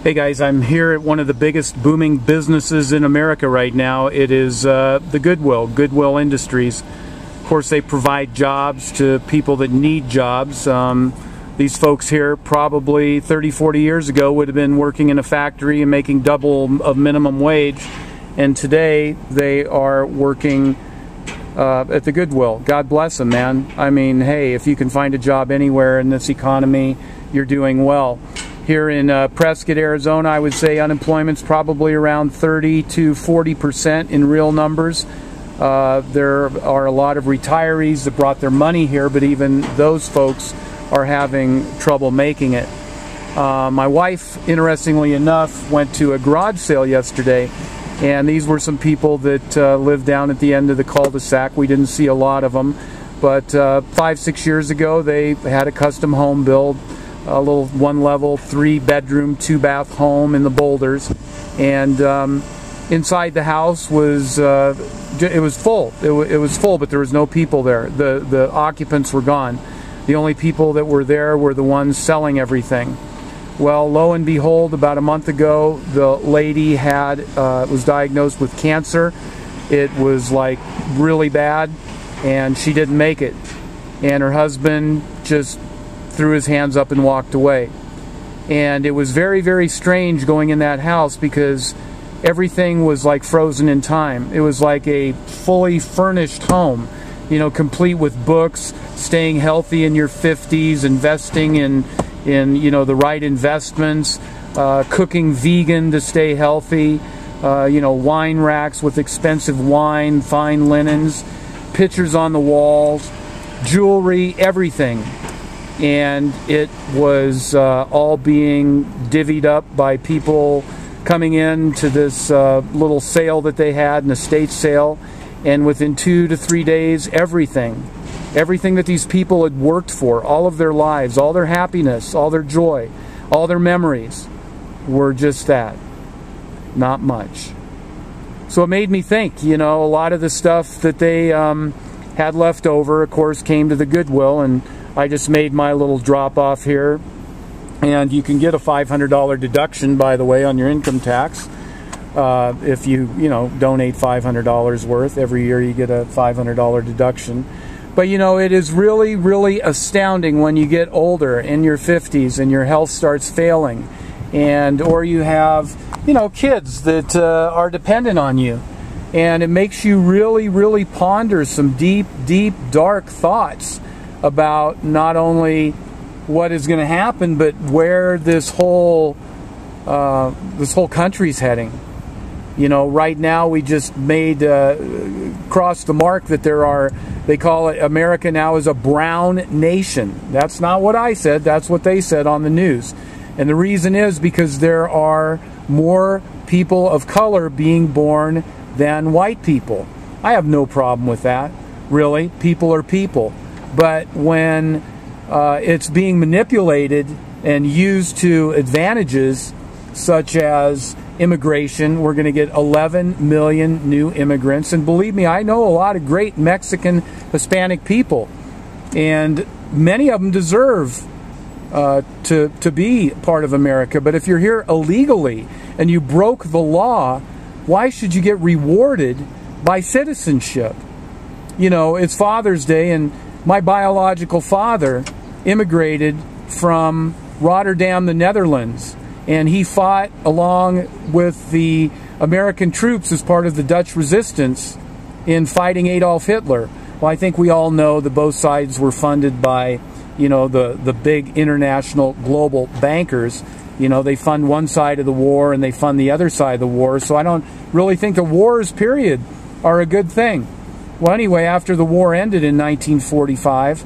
Hey guys, I'm here at one of the biggest booming businesses in America right now. It is the Goodwill Industries. Of course, they provide jobs to people that need jobs. These folks here probably 30, 40 years ago would have been working in a factory and making double of minimum wage. And today they are working at the Goodwill. God bless them, man. I mean, hey, if you can find a job anywhere in this economy, you're doing well. Here in Prescott, Arizona, I would say unemployment's probably around 30 to 40% in real numbers. There are a lot of retirees that brought their money here, but even those folks are having trouble making it. My wife, interestingly enough, went to a garage sale yesterday, and these were some people that lived down at the end of the cul-de-sac. We didn't see a lot of them, but 5-6 years ago they had a custom home build, a little one-level, 3-bedroom, 2-bath home in the Boulders, and inside the house was it was full. It was full, but there was no people there. The occupants were gone. The only people that were there were the ones selling everything. Well, lo and behold, about a month ago, the lady was diagnosed with cancer. It was like really bad, and she didn't make it. And her husband just threw his hands up and walked away. And it was very, very strange going in that house because everything was like frozen in time. It was like a fully furnished home, you know, complete with books, staying healthy in your 50s, investing in you know, the right investments, cooking vegan to stay healthy, you know, wine racks with expensive wine, fine linens, pictures on the walls, jewelry, everything. And it was all being divvied up by people coming in to this little sale that they had, an estate sale, and within 2 to 3 days, everything that these people had worked for, all of their lives, all their happiness, all their joy, all their memories, were just that. Not much. So it made me think, you know, a lot of the stuff that they had left over, of course, came to the Goodwill, and I just made my little drop off here. And you can get a $500 deduction, by the way, on your income tax. If you know, donate $500 worth. Every year you get a $500 deduction. But, you know, it is really, really astounding when you get older in your 50s and your health starts failing. Or you have, you know, kids that are dependent on you. And it makes you really, really ponder some deep, deep, dark thoughts about not only what is going to happen, but where this whole country's heading. You know, right now we just crossed the mark that they call it, America now is a brown nation. That's not what I said, that's what they said on the news. And the reason is because there are more people of color being born than white people. I have no problem with that, really. People are people. But when it's being manipulated and used to advantages such as immigration, we're going to get 11 million new immigrants. And believe me, I know a lot of great Mexican, Hispanic people. And many of them deserve to be part of America. But if you're here illegally and you broke the law, why should you get rewarded by citizenship? You know, it's Father's Day, and my biological father immigrated from Rotterdam, the Netherlands, and he fought along with the American troops as part of the Dutch resistance in fighting Adolf Hitler. Well, I think we all know that both sides were funded by, you know, the big international global bankers. You know, they fund one side of the war and they fund the other side of the war. So I don't really think the wars, period, are a good thing. Well, anyway, after the war ended in 1945,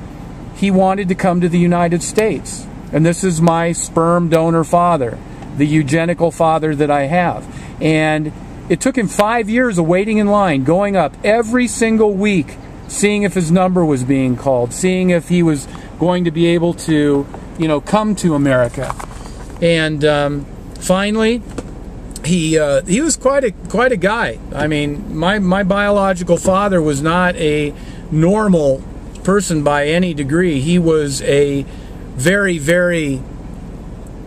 he wanted to come to the United States. And this is my sperm donor father, the eugenical father that I have. And it took him 5 years of waiting in line, going up every single week, seeing if his number was being called, seeing if he was going to be able to, you know, come to America. And finally, he was quite a guy. I mean, my biological father was not a normal person by any degree. He was a very, very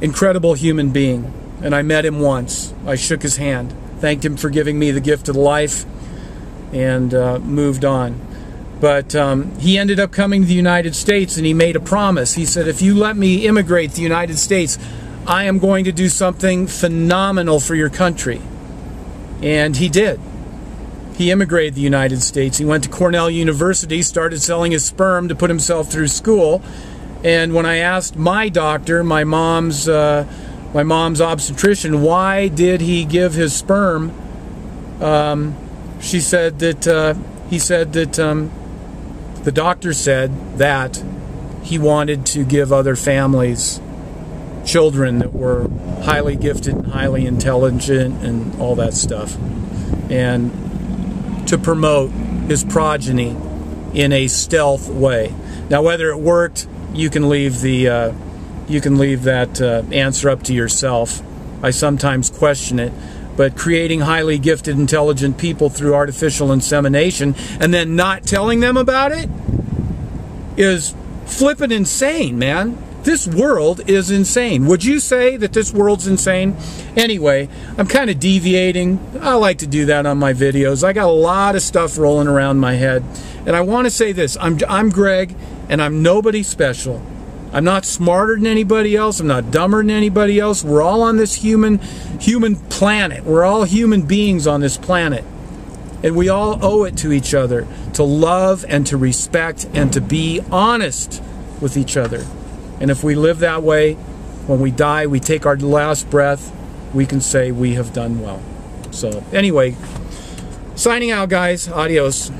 incredible human being. and I met him once. I shook his hand, thanked him for giving me the gift of life, and moved on. But he ended up coming to the United States, and he made a promise. He said, if you let me immigrate to the United States, I am going to do something phenomenal for your country. And he did. He immigrated to the United States. He went to Cornell University, started selling his sperm to put himself through school. And when I asked my doctor, my mom's obstetrician, why did he give his sperm, she said that he said that the doctor said that he wanted to give other families children that were highly gifted and highly intelligent and all that stuff, and to promote his progeny in a stealth way. Now, whether it worked, you can leave that answer up to yourself. I sometimes question it, but creating highly gifted, intelligent people through artificial insemination and then not telling them about it is flippin' insane, man. This world is insane. Would you say that this world's insane? Anyway, I'm kind of deviating. I like to do that on my videos. I got a lot of stuff rolling around my head. And I want to say this. I'm Greg, and I'm nobody special. I'm not smarter than anybody else. I'm not dumber than anybody else. We're all on this human planet. We're all human beings on this planet. And we all owe it to each other to love and to respect and to be honest with each other. And if we live that way, when we die, we take our last breath, we can say we have done well. So anyway, signing out, guys. Adios.